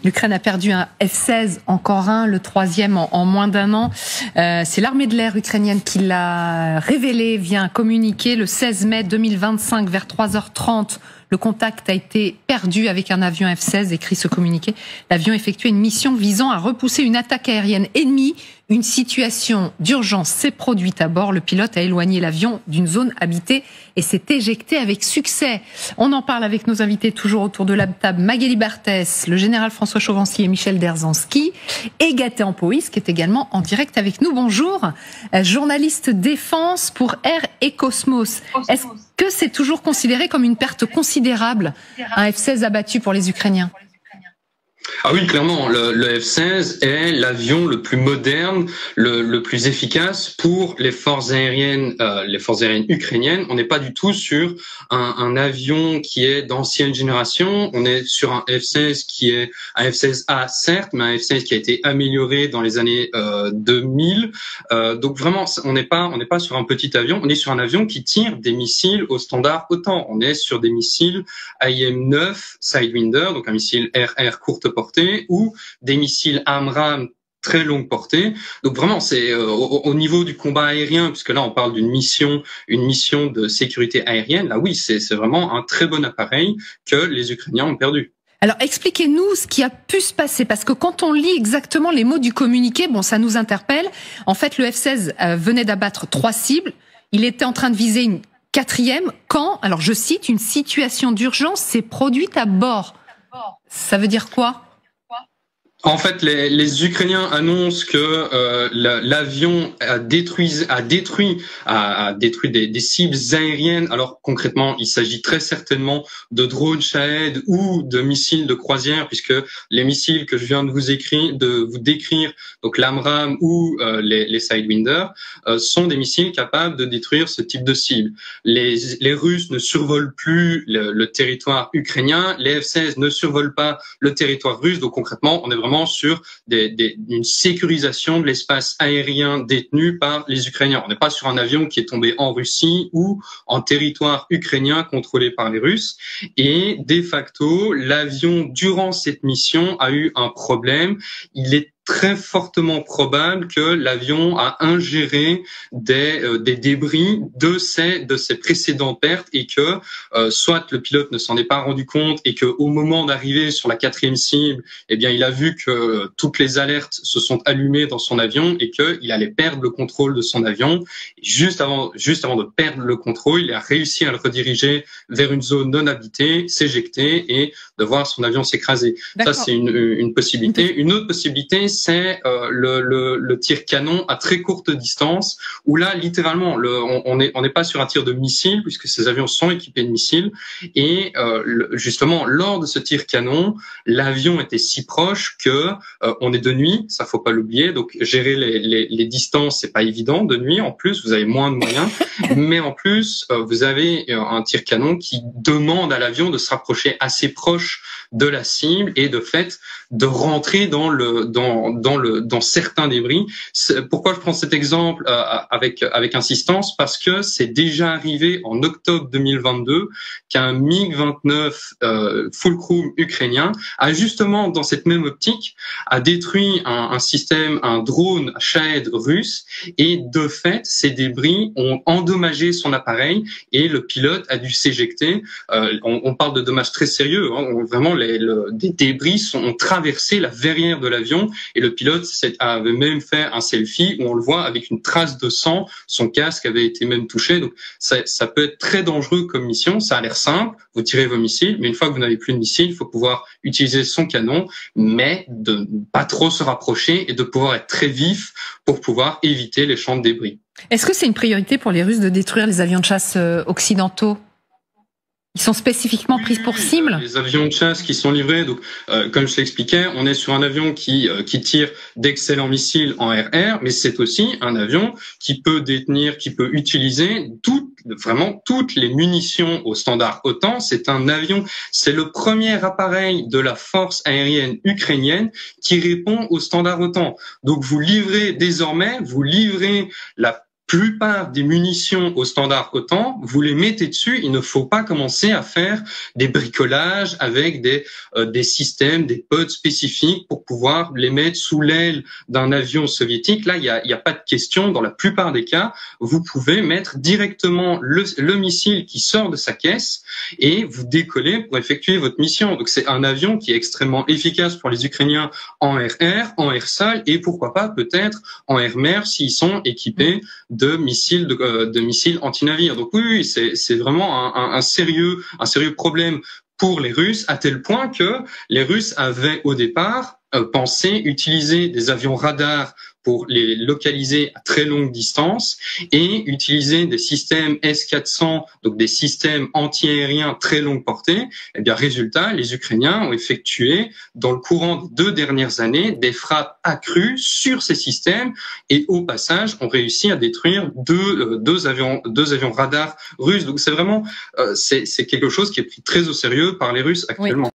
L'Ukraine a perdu un F-16, encore un, le troisième en moins d'un an. C'est l'armée de l'air ukrainienne qui l'a révélé via un communiqué le 16 mai 2025 vers 3h30. Le contact a été perdu avec un avion F-16, écrit ce communiqué. L'avion effectuait une mission visant à repousser une attaque aérienne ennemie. Une situation d'urgence s'est produite à bord. Le pilote a éloigné l'avion d'une zone habitée et s'est éjecté avec succès. On en parle avec nos invités toujours autour de la table. Magali Barthès, le général François Chauvency et Michel Derzanski. Et Gaëtan Poïs, qui est également en direct avec nous. Bonjour. Journaliste défense pour Air et Cosmos. Est-ce que c'est toujours considéré comme une perte considérable, un F-16 abattu pour les Ukrainiens? Ah oui, clairement, le F-16 est l'avion le plus moderne, le plus efficace pour les forces aériennes ukrainiennes. On n'est pas du tout sur un avion qui est d'ancienne génération. On est sur un F-16 qui est un F-16A, certes, mais un F-16 qui a été amélioré dans les années 2000. Donc vraiment, on n'est pas sur un petit avion. On est sur un avion qui tire des missiles au standard OTAN. On est sur des missiles IM-9 Sidewinder, donc un missile RR courte portée, ou des missiles AMRAAM très longue portée. Donc vraiment, c'est au niveau du combat aérien, puisque là on parle d'une mission, une mission de sécurité aérienne. Là oui, c'est vraiment un très bon appareil que les Ukrainiens ont perdu. Alors expliquez-nous ce qui a pu se passer, parce que quand on lit exactement les mots du communiqué, bon, ça nous interpelle. En fait, le F-16 venait d'abattre 3 cibles. Il était en train de viser une 4e quand, alors je cite, une situation d'urgence s'est produite à bord. Ça veut dire quoi? En fait, les Ukrainiens annoncent que l'avion a détruit des cibles aériennes. Alors concrètement, il s'agit très certainement de drones Shahed ou de missiles de croisière, puisque les missiles que je viens de vous décrire, donc l'AMRAAM ou les Sidewinder, sont des missiles capables de détruire ce type de cible. Les Russes ne survolent plus le territoire ukrainien, les F-16 ne survolent pas le territoire russe. Donc concrètement, on est vraiment sur une sécurisation de l'espace aérien détenu par les Ukrainiens. On n'est pas sur un avion qui est tombé en Russie ou en territoire ukrainien contrôlé par les Russes. Et de facto, l'avion, durant cette mission, a eu un problème. Il est très fortement probable que l'avion a ingéré des débris de ces précédentes pertes, et que soit le pilote ne s'en est pas rendu compte et que au moment d'arriver sur la 4e cible, eh bien il a vu que toutes les alertes se sont allumées dans son avion et qu'il allait perdre le contrôle de son avion. Et juste avant de perdre le contrôle, il a réussi à le rediriger vers une zone non habitée, s'éjecter et de voir son avion s'écraser. Ça, c'est une possibilité. Une autre possibilité, c'est le tir canon à très courte distance, où là, littéralement, on n'est pas sur un tir de missile, puisque ces avions sont équipés de missiles. Et justement, lors de ce tir canon, l'avion était si proche que on est de nuit, ça faut pas l'oublier. Donc gérer les distances, c'est pas évident de nuit. En plus, vous avez moins de moyens, mais en plus, vous avez un tir canon qui demande à l'avion de se rapprocher assez proche de la cible et de fait de rentrer dans certains débris. Pourquoi je prends cet exemple avec insistance? Parce que c'est déjà arrivé en octobre 2022 qu'un MiG-29 Fulcrum ukrainien a justement, dans cette même optique, a détruit un drone Shahed russe, et de fait ces débris ont endommagé son appareil et le pilote a dû s'éjecter. On parle de dommages très sérieux, hein. Vraiment des débris ont traversé la verrière de l'avion, et le pilote avait même fait un selfie où on le voit avec une trace de sang. Son casque avait été même touché. Donc ça peut être très dangereux comme mission. Ça a l'air simple, vous tirez vos missiles, mais une fois que vous n'avez plus de missiles, il faut pouvoir utiliser son canon, mais de ne pas trop se rapprocher et de pouvoir être très vif pour pouvoir éviter les champs de débris. Est-ce que c'est une priorité pour les Russes de détruire les avions de chasse occidentaux? Ils sont spécifiquement pris pour cible? Les avions de chasse qui sont livrés, donc comme je l'expliquais, on est sur un avion qui tire d'excellents missiles en RR, mais c'est aussi un avion qui peut utiliser vraiment toutes les munitions au standard OTAN. C'est le premier appareil de la force aérienne ukrainienne qui répond au standard OTAN. Donc vous livrez la plupart des munitions au standard OTAN, vous les mettez dessus, il ne faut pas commencer à faire des bricolages avec des systèmes, des pods spécifiques pour pouvoir les mettre sous l'aile d'un avion soviétique. Là, il y a pas de question. Dans la plupart des cas, vous pouvez mettre directement le missile qui sort de sa caisse et vous décoller pour effectuer votre mission. Donc c'est un avion qui est extrêmement efficace pour les Ukrainiens en air, en air sol et pourquoi pas peut-être en air mer s'ils sont équipés de missiles anti-navires. Donc oui, c'est vraiment un sérieux problème pour les Russes, à tel point que les Russes avaient au départ pensé utiliser des avions radars pour les localiser à très longue distance et utiliser des systèmes S-400, donc des systèmes anti-aériens très longue portée. Eh bien, résultat, les Ukrainiens ont effectué, dans le courant des 2 dernières années, des frappes accrues sur ces systèmes et, au passage, ont réussi à détruire deux avions radars russes. Donc, c'est vraiment, c'est quelque chose qui est pris très au sérieux par les Russes actuellement. Oui.